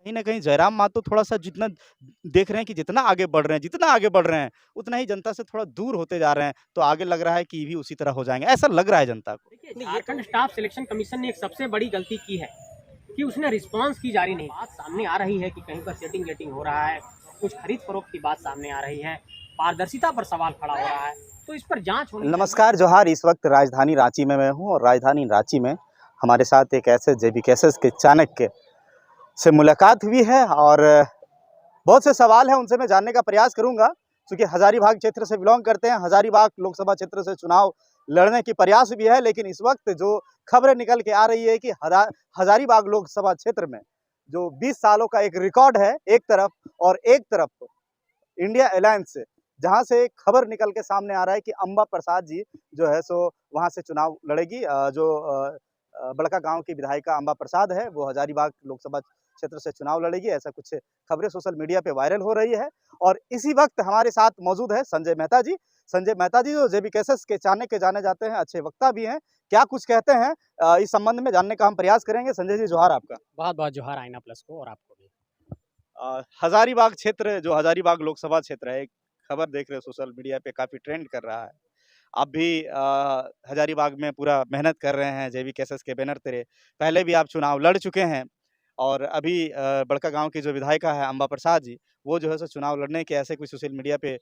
कहीं न कहीं जयराम मातो थोड़ा-सा जितना देख रहे हैं कि जितना आगे बढ़ रहे हैं जितना आगे बढ़ रहे हैं, उतना ही जनता से थोड़ा दूर होते जा रहे हैं। तो आगे लग रहा है कि ये भी उसी तरह हो जाएँगे, ऐसा लग रहा है जनता को। देखिए, झारखंड स्टाफ सिलेक्शन कमीशन ने एक सबसे बड़ी गलती की है कि उसने रिस्पांस की जारी नहीं। बात सामने आ रही है कि कहीं पर सेटिंग वेटिंग हो रहा है, कुछ खरीद फरोख्त की बात सामने आ रही है, पारदर्शिता पर सवाल खड़ा हो रहा है, तो इस पर जांच होनी चाहिए। नमस्कार, जोहार। इस वक्त राजधानी रांची में मैं हूँ और राजधानी रांची में हमारे साथ एक ऐसे जेबीकेएसएस के चाणक्य से मुलाकात हुई है और बहुत से सवाल हैं, उनसे मैं जानने का प्रयास करूँगा। चूँकि हज़ारीबाग क्षेत्र से बिलॉन्ग करते हैं, हज़ारीबाग लोकसभा क्षेत्र से चुनाव लड़ने की प्रयास भी है, लेकिन इस वक्त जो खबरें निकल के आ रही है कि हज़ारीबाग लोकसभा क्षेत्र में जो 20 सालों का एक रिकॉर्ड है एक तरफ, और एक तरफ इंडिया अलायंस से जहाँ से एक खबर निकल के सामने आ रहा है कि अंबा प्रसाद जी जो है सो वहाँ से चुनाव लड़ेगी। बड़का गांव की विधायिका अंबा प्रसाद है, वो हजारीबाग लोकसभा क्षेत्र से चुनाव लड़ेगी, ऐसा कुछ खबरें सोशल मीडिया पे वायरल हो रही है। और इसी वक्त हमारे साथ मौजूद है संजय मेहता जी। संजय मेहता जी जो जेबीकेएसएस के चाणक्य जाने जाते हैं, अच्छे वक्ता भी हैं। क्या कुछ कहते हैं इस संबंध में जानने का हम प्रयास करेंगे। संजय जी, जोहार आपका। बहुत बहुत जोहार आईना प्लस को और आपको भी। हजारीबाग क्षेत्र, जो हजारीबाग लोकसभा क्षेत्र है, एक खबर देख रहे हो सोशल मीडिया पे काफ़ी ट्रेंड कर रहा है। आप भी हजारीबाग में पूरा मेहनत कर रहे हैं जेबीकेएसएस के बैनर तले। पहले भी आप चुनाव लड़ चुके हैं और अभी बड़का गाँव की जो विधायिका है अंबा प्रसाद जी, वो जो है सो चुनाव लड़ने के ऐसे कुछ सोशल मीडिया पे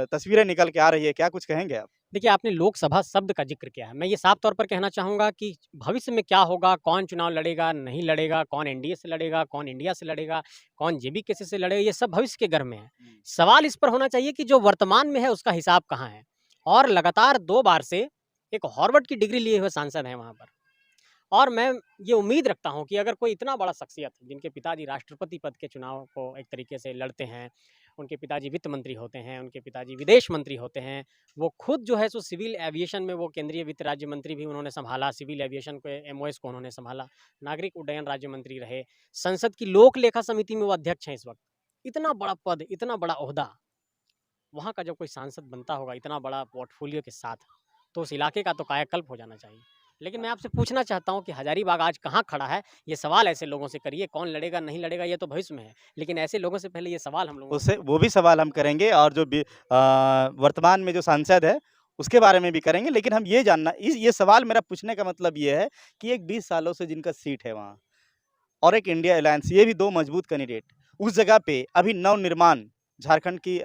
तस्वीरें निकल के आ रही है। क्या कुछ कहेंगे आप? देखिए, आपने लोकसभा शब्द का ज़िक्र किया है। मैं ये साफ तौर पर कहना चाहूँगा कि भविष्य में क्या होगा, कौन चुनाव लड़ेगा, नहीं लड़ेगा, कौन एनडीए से लड़ेगा, कौन इंडिया से लड़ेगा, कौन जेबीकेएसएस से लड़ेगा, ये सब भविष्य के घर में है। सवाल इस पर होना चाहिए कि जो वर्तमान में है, उसका हिसाब कहाँ है? और लगातार 2 बार से एक हार्वर्ड की डिग्री लिए हुए सांसद हैं वहाँ पर। और मैं ये उम्मीद रखता हूँ कि अगर कोई इतना बड़ा शख्सियत जिनके पिताजी राष्ट्रपति पद के चुनाव को एक तरीके से लड़ते हैं, उनके पिताजी वित्त मंत्री होते हैं, उनके पिताजी विदेश मंत्री होते हैं, वो खुद जो है सो सिविल एविएशन में वो केंद्रीय वित्त राज्य मंत्री भी उन्होंने संभाला, सिविल एविएशन के एमओएस को उन्होंने संभाला, नागरिक उड्डयन राज्य मंत्री रहे, संसद की लोक लेखा समिति में वो अध्यक्ष हैं इस वक्त। इतना बड़ा पद, इतना बड़ा ओहदा, वहाँ का जब कोई सांसद बनता होगा इतना बड़ा पोर्टफोलियो के साथ, तो उस इलाके का तो कायाकल्प हो जाना चाहिए। लेकिन मैं आपसे पूछना चाहता हूँ कि हजारीबाग आज कहाँ खड़ा है? ये सवाल ऐसे लोगों से करिए, कौन लड़ेगा, नहीं लड़ेगा, ये तो भविष्य में है। लेकिन ऐसे लोगों से पहले ये सवाल हम लोगों उससे वो भी सवाल हम करेंगे और जो वर्तमान में जो सांसद है, उसके बारे में भी करेंगे। लेकिन हम ये जानना इस ये सवाल मेरा पूछने का मतलब ये है कि एक 20 सालों से जिनका सीट है वहाँ और एक इंडिया अलायंस, ये भी 2 मजबूत कैंडिडेट, उस जगह पे अभी नवनिर्माण झारखंड की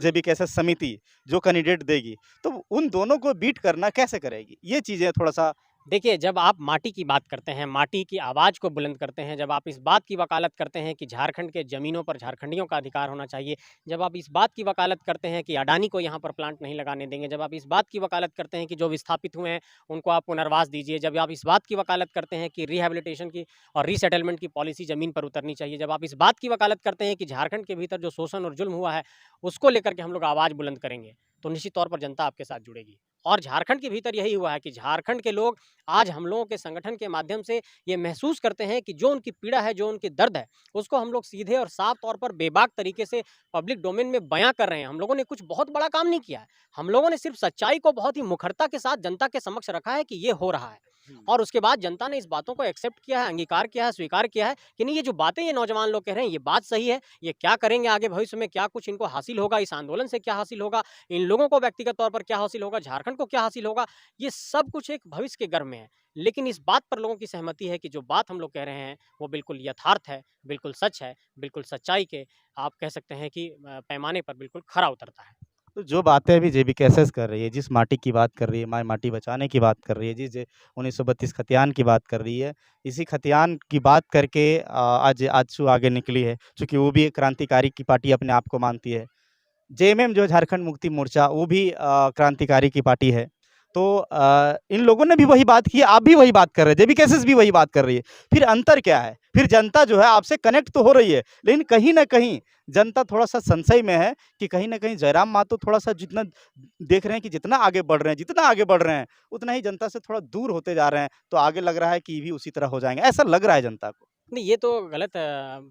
जेबीकेएसएस समिति जो कैंडिडेट देगी, तो उन दोनों को बीट करना कैसे करेगी? ये चीज़ें थोड़ा-सा। देखिए, जब आप माटी की बात करते हैं, माटी की आवाज़ को बुलंद करते हैं, जब आप इस बात की वकालत करते हैं कि झारखंड के ज़मीनों पर झारखंडियों का अधिकार होना चाहिए, जब आप इस बात की वकालत करते हैं कि अडानी को यहाँ पर प्लांट नहीं लगाने देंगे, जब आप इस बात की वकालत करते हैं कि जो विस्थापित हुए हैं, उनको आप पुनर्वास दीजिए, जब आप इस बात की वकालत करते हैं कि रिहैबिलिटेशन की और रीसेटलमेंट की पॉलिसी ज़मीन पर उतरनी चाहिए, जब आप इस बात की वकालत करते हैं कि झारखंड के भीतर जो शोषण और जुल्म हुआ है, उसको लेकर के हम लोग आवाज़ बुलंद करेंगे, तो निश्चित तौर पर जनता आपके साथ जुड़ेगी। और झारखंड के भीतर यही हुआ है कि झारखंड के लोग आज हम लोगों के संगठन के माध्यम से ये महसूस करते हैं कि जो उनकी पीड़ा है, जो उनकी दर्द है, उसको हम लोग सीधे और साफ तौर पर बेबाक तरीके से पब्लिक डोमेन में बयां कर रहे हैं। हम लोगों ने कुछ बहुत बड़ा काम नहीं किया है, हम लोगों ने सिर्फ सच्चाई को बहुत ही मुखरता के साथ जनता के समक्ष रखा है कि ये हो रहा है। और उसके बाद जनता ने इस बातों को एक्सेप्ट किया है, अंगीकार किया है, स्वीकार किया है कि नहीं, ये जो बातें ये नौजवान लोग कह रहे हैं, ये बात सही है। ये क्या करेंगे आगे भविष्य में, क्या कुछ इनको हासिल होगा, इस आंदोलन से क्या हासिल होगा, इन लोगों को व्यक्तिगत तौर पर क्या हासिल होगा, झारखंड को क्या हासिल होगा, ये सब कुछ एक भविष्य के गर्भ में है। लेकिन इस बात पर लोगों की सहमति है कि जो बात हम लोग कह रहे हैं वो बिल्कुल यथार्थ है, बिल्कुल सच है, बिल्कुल सच्चाई के आप कह सकते हैं कि पैमाने पर बिल्कुल खरा उतरता है। तो जो बातें अभी जेबीकेएसएस कर रही है, जिस माटी की बात कर रही है, माँ माटी बचाने की बात कर रही है, जिस 1932 खतियान की बात कर रही है, इसी खतियान की बात करके आज आजसू आगे निकली है, चूँकि वो भी एक क्रांतिकारी की पार्टी अपने आप को मानती है। जेएमएम जो झारखंड मुक्ति मोर्चा, वो भी क्रांतिकारी की पार्टी है। तो इन लोगों ने भी वही बात की है, आप भी वही बात कर रहे हैं, जेबीकेएसएस भी वही बात कर रही है। फिर अंतर क्या है? फिर जनता जो है आपसे कनेक्ट तो हो रही है, लेकिन कहीं न कहीं जनता थोड़ा-सा संशय में है कि कहीं न कहीं जयराम मातो थोड़ा-सा जितना देख रहे हैं कि जितना आगे बढ़ रहे हैं जितना आगे बढ़ रहे हैं, उतना ही जनता से थोड़ा दूर होते जा रहे हैं। तो आगे लग रहा है कि ये भी उसी तरह हो जाएँगे, ऐसा लग रहा है जनता को। नहीं, ये तो गलत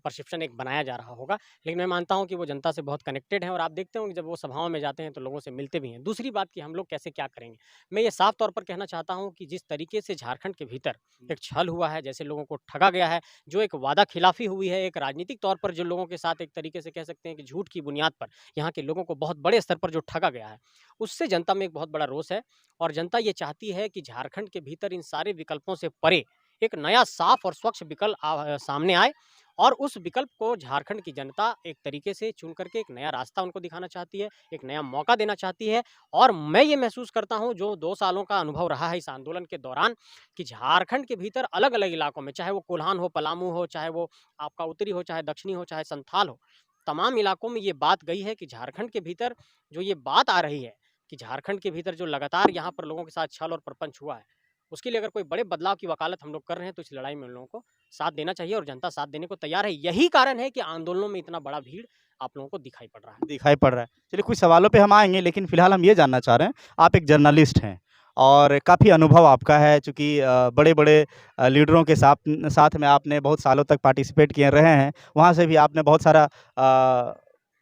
परसेप्शन एक बनाया जा रहा होगा, लेकिन मैं मानता हूँ कि वो जनता से बहुत कनेक्टेड हैं और आप देखते होंगे जब वो सभाओं में जाते हैं तो लोगों से मिलते भी हैं। दूसरी बात कि हम लोग कैसे क्या करेंगे? मैं ये साफ तौर पर कहना चाहता हूँ कि जिस तरीके से झारखंड के भीतर एक छल हुआ है, जैसे लोगों को ठगा गया है, जो एक वादा-खिलाफ़ी हुई है, एक राजनीतिक तौर पर जो लोगों के साथ एक तरीके से कह सकते हैं कि झूठ की बुनियाद पर यहाँ के लोगों को बहुत बड़े स्तर पर जो ठगा गया है, उससे जनता में एक बहुत बड़ा रोष है और जनता ये चाहती है कि झारखंड के भीतर इन सारे विकल्पों से परे एक नया साफ और स्वच्छ विकल्प सामने आए और उस विकल्प को झारखंड की जनता एक तरीके से चुन करके एक नया रास्ता उनको दिखाना चाहती है, एक नया मौका देना चाहती है और मैं ये महसूस करता हूँ जो 2 सालों का अनुभव रहा है इस आंदोलन के दौरान कि झारखंड के भीतर अलग-अलग इलाकों में, चाहे वो कोल्हान हो, पलामू हो, चाहे वो आपका उत्तरी हो, चाहे दक्षिणी हो, चाहे संथाल हो, तमाम इलाकों में ये बात गई है कि झारखंड के भीतर जो ये बात आ रही है कि झारखंड के भीतर जो लगातार यहाँ पर लोगों के साथ छल और प्रपंच हुआ है, उसके लिए अगर कोई बड़े बदलाव की वकालत हम लोग कर रहे हैं तो इस लड़ाई में उन लोगों को साथ देना चाहिए और जनता साथ देने को तैयार है। यही कारण है कि आंदोलनों में इतना बड़ा भीड़ आप लोगों को दिखाई पड़ रहा है। दिखाई पड़ रहा है। चलिए कुछ सवालों पे हम आएँगे, लेकिन फ़िलहाल हम ये जानना चाह रहे हैं, आप एक जर्नलिस्ट हैं और काफ़ी अनुभव आपका है चूँकि बड़े-बड़े लीडरों के साथ साथ में आपने बहुत सालों तक पार्टिसिपेट किए रहे हैं। वहाँ से भी आपने बहुत सारा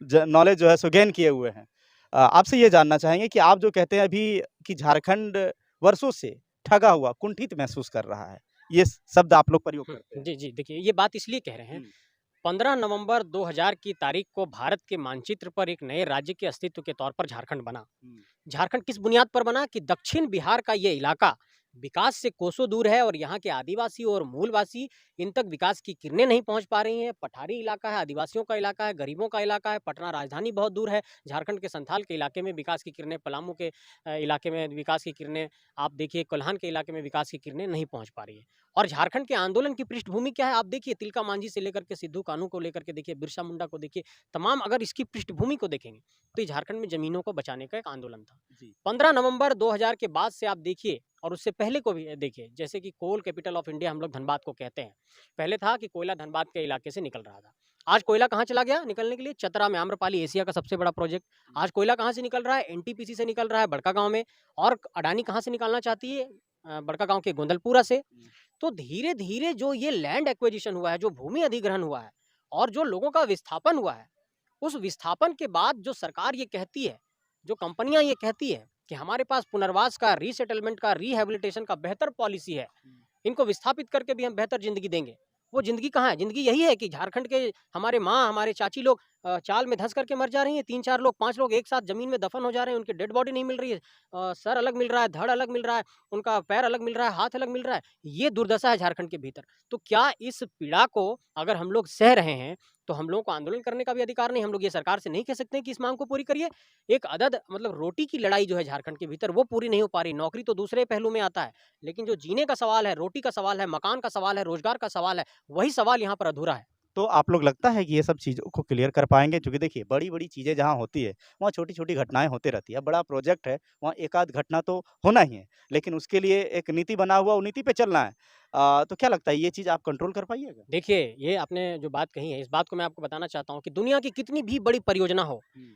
ज नॉलेज जो है सो गेन किए हुए हैं। आपसे ये जानना चाहेंगे कि आप जो कहते हैं अभी कि झारखंड वर्षों से ठगा हुआ, कुंठित महसूस कर रहा है। ये शब्द आप लोग प्रयोग करते हैं। जी, जी। देखिए, ये बात इसलिए कह रहे हैं, हुँ, 15 नवंबर 2000 की तारीख को भारत के मानचित्र पर एक नए राज्य के अस्तित्व के तौर पर झारखंड बना। हुँ, झारखंड किस बुनियाद पर बना कि दक्षिण बिहार का ये इलाका विकास से कोसों दूर है और यहाँ के आदिवासी और मूलवासी इन तक विकास की किरणें नहीं पहुँच पा रही हैं। पठारी इलाका है, आदिवासियों का इलाका है, गरीबों का इलाका है, पटना राजधानी बहुत दूर है। झारखंड के संथाल के इलाके में विकास की किरणें, पलामू के इलाके में विकास की किरणें, आप देखिए कोल्हान के इलाके में विकास की किरणें नहीं पहुँच पा रही है। और झारखंड के आंदोलन की पृष्ठभूमि क्या है? आप देखिए तिलका मांझी से लेकर के सिद्धू कान्हू को लेकर के देखिए, बिरसा मुंडा को देखिए, तमाम अगर इसकी पृष्ठभूमि को देखेंगे, तो ये झारखंड में ज़मीनों को बचाने का एक आंदोलन था। जी। 15 नवंबर 2000 के बाद से आप देखिए और उससे पहले को भी देखिए, जैसे कि कोल कैपिटल ऑफ इंडिया हम लोग धनबाद को कहते हैं। पहले था कि कोयला धनबाद के इलाके से निकल रहा था। आज कोयला कहाँ चला गया निकलने के लिए? चतरा में, आम्रपाली, एशिया का सबसे बड़ा प्रोजेक्ट। आज कोयला कहाँ से निकल रहा है? एनटीपीसी से निकल रहा है बड़कागाँव में और अडानी कहाँ से निकालना चाहती है? बड़कागाँव के गोंदलपुरा से। तो धीरे-धीरे जो ये लैंड एक्विजिशन हुआ है, जो भूमि अधिग्रहण हुआ है और जो लोगों का विस्थापन हुआ है, उस विस्थापन के बाद जो सरकार ये कहती है, जो कंपनियां ये कहती है कि हमारे पास पुनर्वास का, रीसेटलमेंट का, रिहैबिलिटेशन का बेहतर पॉलिसी है, इनको विस्थापित करके भी हम बेहतर जिंदगी देंगे। वो जिंदगी कहाँ है? जिंदगी यही है कि झारखंड के हमारे माँ, हमारे चाची लोग चाल में धंस करके मर जा रही हैं। 3-4 लोग, 5 लोग एक साथ जमीन में दफन हो जा रहे हैं, उनकी डेड बॉडी नहीं मिल रही है। सर अलग मिल रहा है, धड़ अलग मिल रहा है, उनका पैर अलग मिल रहा है, हाथ अलग मिल रहा है। ये दुर्दशा है झारखंड के भीतर। तो क्या इस पीड़ा को अगर हम लोग सह रहे हैं, तो हम लोगों को आंदोलन करने का भी अधिकार नहीं? हम लोग ये सरकार से नहीं कह सकते हैं कि इस मांग को पूरी करिए? एक अदद मतलब रोटी की लड़ाई जो है झारखंड के भीतर, वो पूरी नहीं हो पा रही। नौकरी तो दूसरे पहलू में आता है, लेकिन जो जीने का सवाल है, रोटी का सवाल है, मकान का सवाल है, रोजगार का सवाल है, वही सवाल यहाँ पर अधूरा है। तो आप लोग लगता है कि ये सब चीज़ों को क्लियर कर पाएँगे? क्योंकि देखिए बड़ी-बड़ी चीज़ें जहाँ होती है, वहाँ छोटी-छोटी घटनाएँ होती रहती है। बड़ा प्रोजेक्ट है, वहाँ एक-आध घटना तो होना ही है, लेकिन उसके लिए एक नीति बना हुआ, वो नीति पे चलना है। तो क्या लगता है ये चीज़ आप कंट्रोल कर पाइएगा? देखिए, ये आपने जो बात कही है, इस बात को मैं आपको बताना चाहता हूँ कि दुनिया की कितनी भी बड़ी परियोजना हो, हुँ,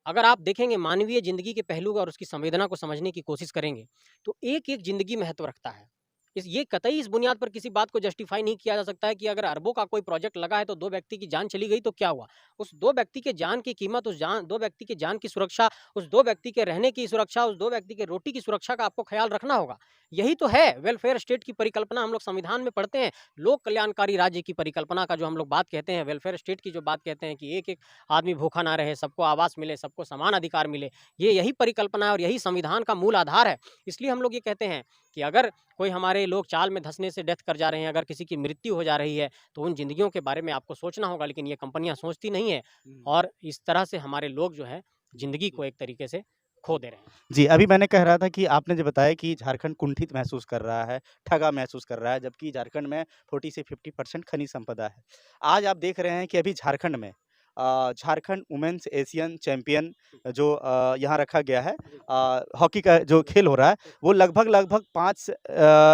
अगर आप देखेंगे मानवीय ज़िंदगी के पहलू और उसकी संवेदना को समझने की कोशिश करेंगे, तो एक-एक ज़िंदगी महत्व रखता है। ये कतई इस बुनियाद पर किसी बात को जस्टिफ़ाई नहीं किया जा सकता है कि अगर अरबों का कोई प्रोजेक्ट लगा है, तो 2 व्यक्ति की जान चली गई तो क्या हुआ? उस 2 व्यक्ति के जान की कीमत, उस 2 व्यक्ति की जान की सुरक्षा, उस 2 व्यक्ति के रहने की सुरक्षा, उस 2 व्यक्ति के रोटी की सुरक्षा का आपको ख़्याल रखना होगा। यही तो है वेलफेयर स्टेट की परिकल्पना, हम लोग संविधान में पढ़ते हैं। लोक कल्याणकारी राज्य की परिकल्पना का जो हम लोग बात कहते हैं, वेलफेयर स्टेट की जो बात कहते हैं कि एक-एक आदमी भूखा ना रहे, सबको आवास मिले, सबको समान अधिकार मिले। ये यही परिकल्पना है और यही संविधान का मूल आधार है। इसलिए हम लोग ये कहते हैं कि अगर कोई हमारे लोग चाल में धँसने से डेथ कर जा रहे हैं, अगर किसी की मृत्यु हो जा रही है, तो उन ज़िंदगियों के बारे में आपको सोचना होगा, लेकिन ये कंपनियाँ सोचती नहीं हैं हुँ। और इस तरह से हमारे लोग जो हैं, ज़िंदगी को एक तरीके से खो दे रहे हैं। जी, अभी मैंने कह रहा था कि आपने जो बताया कि झारखंड कुंठित महसूस कर रहा है, ठगा महसूस कर रहा है, जबकि झारखंड में 40 से 50% खनिज संपदा है। आज आप देख रहे हैं कि अभी झारखंड में झारखंड वुमेन्स एशियन चैंपियन जो यहाँ रखा गया है, हॉकी का जो खेल हो रहा है वो लगभग 5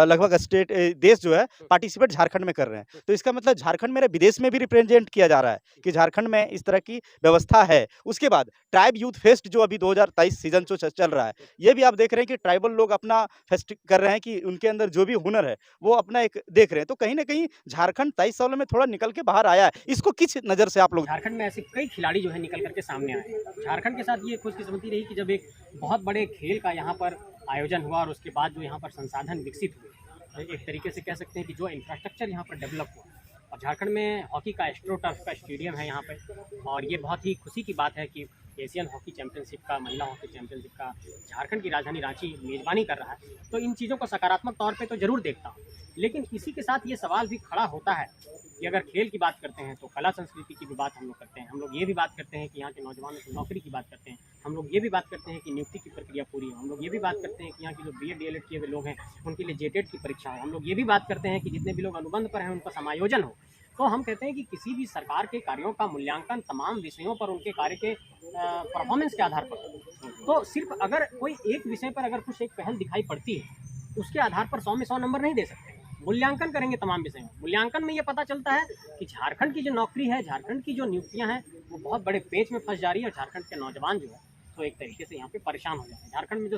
लगभग स्टेट देश जो है पार्टिसिपेट झारखंड में कर रहे हैं। तो इसका मतलब झारखंड मेरे विदेश में भी रिप्रेजेंट किया जा रहा है कि झारखंड में इस तरह की व्यवस्था है। उसके बाद ट्राइब यूथ फेस्ट जो अभी 2023 सीजन जो चल रहा है, ये भी आप देख रहे हैं कि ट्राइबल लोग अपना फेस्ट कर रहे हैं कि उनके अंदर जो भी हुनर है वो अपना एक देख रहे हैं। तो कहीं ना कहीं झारखंड 23 सालों में थोड़ा निकल के बाहर आया है। इसको किस नज़र से आप लोग? झारखंड में ऐसे कई खिलाड़ी जो है निकल करके सामने आए हैं। झारखंड के साथ ये खुशकिस्मती रही कि जब एक बहुत बड़े खेल का यहाँ पर आयोजन हुआ और उसके बाद जो यहाँ पर संसाधन विकसित हुए, एक तरीके से कह सकते हैं कि जो इंफ्रास्ट्रक्चर यहाँ पर डेवलप हुआ, और झारखंड में हॉकी का एस्ट्रोटर्फ का स्टेडियम है यहाँ पे, और ये बहुत ही खुशी की बात है कि एशियन हॉकी चैंपियनशिप का, महिला हॉकी चैंपियनशिप का झारखंड की राजधानी रांची मेज़बानी कर रहा है। तो इन चीज़ों को सकारात्मक तौर पे तो ज़रूर देखता हूँ, लेकिन इसी के साथ ये सवाल भी खड़ा होता है कि अगर खेल की बात करते हैं तो कला संस्कृति की भी बात हम लोग करते हैं। हम लोग ये भी बात करते हैं कि यहाँ के नौजवानों की नौकरी की बात करते हैं। हम लोग ये भी बात करते हैं कि नियुक्ति की प्रक्रिया पूरी हो। हम लोग ये भी बात करते हैं कि यहाँ के जो बीएड डीएलएड किए हुए लोग हैं उनके लिए जेटेट की परीक्षा हो। हम लोग ये भी बात करते हैं कि जितने भी लोग अनुबंध पर हैं उनका समायोजन हो। तो हम कहते हैं कि किसी भी सरकार के कार्यों का मूल्यांकन तमाम विषयों पर उनके कार्य के परफॉर्मेंस के आधार पर। तो सिर्फ अगर कोई एक विषय पर अगर कुछ एक पहल दिखाई पड़ती है उसके आधार पर 100 में 100 नंबर नहीं दे सकते। मूल्यांकन करेंगे तमाम विषयों। मूल्यांकन में ये पता चलता है कि झारखंड की जो नौकरी है, झारखंड की जो नियुक्तियां हैं वो बहुत बड़े पेच में फंस जा रही है, और झारखंड के नौजवान जो है तो एक तरीके से यहाँ पे परेशान हो जाते हैं। झारखंड में जो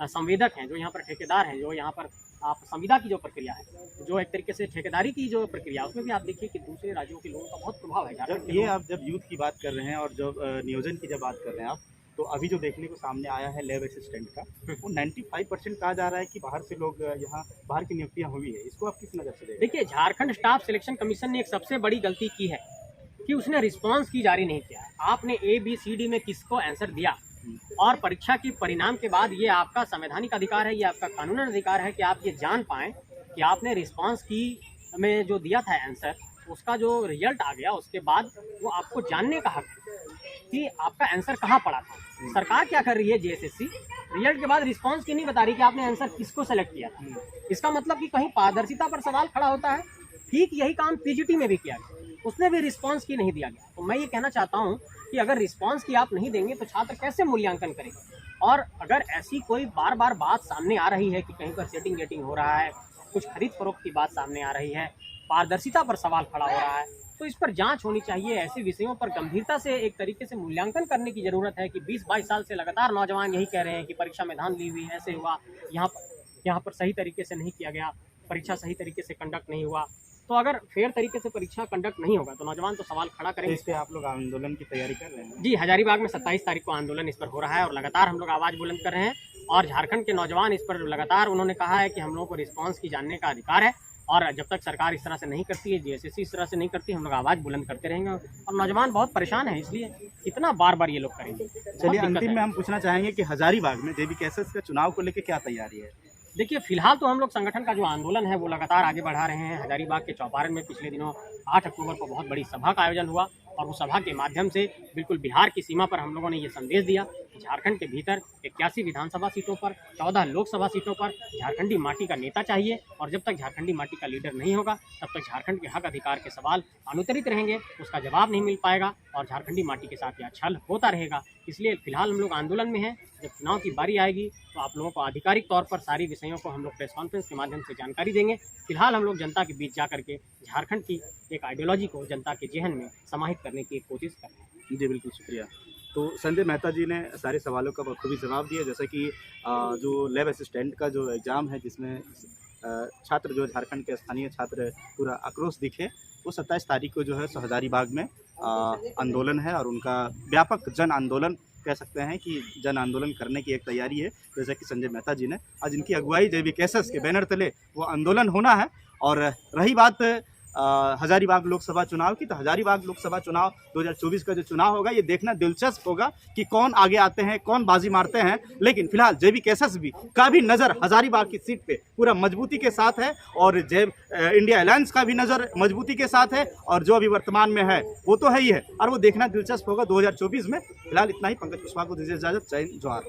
संवेदक हैं, जो यहाँ पर ठेकेदार हैं, जो यहाँ पर आप संविदा की जो प्रक्रिया है, जो एक तरीके से ठेकेदारी की जो प्रक्रिया, उसमें भी आप देखिए कि दूसरे राज्यों के लोगों का बहुत प्रभाव है झारखंड के ये लोगों आप जब यूथ की बात कर रहे हैं और जब नियोजन की जब बात कर रहे हैं आप, तो अभी जो देखने को सामने आया है लैब असिस्टेंट का, वो 95% कहा जा रहा है कि बाहर से लोग यहाँ बाहर की नियुक्तियाँ हुई है। इसको आप किस नज़र से देखते? देखिए, झारखंड स्टाफ सिलेक्शन कमीशन ने एक सबसे बड़ी गलती की है कि उसने रिस्पांस की जारी नहीं किया है। आपने ABCD में किसको आंसर दिया, और परीक्षा के परिणाम के बाद ये आपका संवैधानिक अधिकार है, ये आपका कानूनन अधिकार है कि आप ये जान पाएँ कि आपने रिस्पांस की में जो दिया था आंसर, उसका जो रिजल्ट आ गया उसके बाद वो आपको जानने का हक है कि आपका आंसर कहाँ पड़ा था। सरकार क्या कर रही है, JSSC रिजल्ट के बाद रिस्पांस क्यों नहीं बता रही कि आपने आंसर किसको सेलेक्ट किया था। इसका मतलब कि कहीं पारदर्शिता पर सवाल खड़ा होता है। ठीक यही काम PGT में भी किया गया, उसमें भी रिस्पांस की नहीं दिया गया। तो मैं ये कहना चाहता हूँ कि अगर रिस्पांस की आप नहीं देंगे तो छात्र कैसे मूल्यांकन करेंगे। और अगर ऐसी कोई बार बार बात सामने आ रही है कि कहीं पर सेटिंग गेटिंग हो रहा है, कुछ खरीद फरोख्त की बात सामने आ रही है, पारदर्शिता पर सवाल खड़ा हो रहा है, तो इस पर जांच होनी चाहिए। ऐसे विषयों पर गंभीरता से एक तरीके से मूल्यांकन करने की ज़रूरत है कि 20-22 साल से लगातार नौजवान यही कह रहे हैं कि परीक्षा में धांधली हुई, ऐसे हुआ, यहाँ पर सही तरीके से नहीं किया गया, परीक्षा सही तरीके से कंडक्ट नहीं हुआ। तो अगर फेयर तरीके से परीक्षा कंडक्ट नहीं होगा तो नौजवान तो सवाल खड़ा करेंगे। इस पे आप लोग आंदोलन की तैयारी कर रहे हैं? जी, हजारीबाग में 27 तारीख को आंदोलन इस पर हो रहा है और लगातार हम लोग आवाज़ बुलंद कर रहे हैं, और झारखंड के नौजवान इस पर लगातार उन्होंने कहा है कि हम लोगों को रिस्पांस की जानने का अधिकार है, और जब तक सरकार इस तरह से नहीं करती है, JSSC इस तरह से नहीं करती, हम लोग आवाज़ बुलंद करते रहेंगे। और नौजवान बहुत परेशान है, इसलिए कितना बार बार ये लोग करेंगे। चलिए, अंतिम में हम पूछना चाहेंगे कि हजारीबाग में JB कैसेस का चुनाव को लेकर क्या तैयारी है? देखिए, फिलहाल तो हम लोग संगठन का जो आंदोलन है वो लगातार आगे बढ़ा रहे हैं। हजारीबाग के चौपारण में पिछले दिनों 8 अक्टूबर को बहुत बड़ी सभा का आयोजन हुआ, और उस सभा के माध्यम से बिल्कुल बिहार की सीमा पर हम लोगों ने ये संदेश दिया कि झारखंड के भीतर 81 विधानसभा सीटों पर, 14 लोकसभा सीटों पर झारखंडी माटी का नेता चाहिए, और जब तक झारखंडी माटी का लीडर नहीं होगा तब तक झारखंड के हक अधिकार के सवाल अनुत्तरित रहेंगे, उसका जवाब नहीं मिल पाएगा, और झारखंडी माटी के साथ यह छल होता रहेगा। इसलिए फिलहाल हम लोग आंदोलन में हैं। जब चुनाव की बारी आएगी तो आप लोगों को आधिकारिक तौर पर सारी विषयों को हम लोग प्रेस कॉन्फ्रेंस के माध्यम से जानकारी देंगे। फिलहाल हम लोग जनता के बीच जा करके झारखंड की एक आइडियोलॉजी को जनता के जेहन में समाहित करने की कोशिश कर रहे हैं। जी बिल्कुल, शुक्रिया। तो संजय मेहता जी ने सारे सवालों का बखूबी जवाब दिया। जैसे कि जो लैब असिस्टेंट का जो एग्ज़ाम है, जिसमें छात्र जो झारखंड के स्थानीय छात्र पूरा आक्रोश दिखे, वो 27 तारीख को जो है सो हजारीबाग में आंदोलन है, और उनका व्यापक जन आंदोलन कह सकते हैं कि जन आंदोलन करने की एक तैयारी है। जैसे कि संजय मेहता जी ने आज इनकी अगुवाई JB कैसेस के बैनर तले वो आंदोलन होना है। और रही बात हजारीबाग लोकसभा चुनाव की, तो हजारीबाग लोकसभा चुनाव 2024 का जो चुनाव होगा, ये देखना दिलचस्प होगा कि कौन आगे आते हैं, कौन बाजी मारते हैं। लेकिन फिलहाल JB कैसेस भी का भी नज़र हजारीबाग की सीट पे पूरा मजबूती के साथ है, और इंडिया अलायंस का भी नज़र मजबूती के साथ है, और जो अभी वर्तमान में है वो तो है ही है, और वो देखना दिलचस्प होगा 2024 में। फिलहाल इतना ही। पंकज कुशवाहा को दीजिए इजाज़त। जय हिंद, जोहार।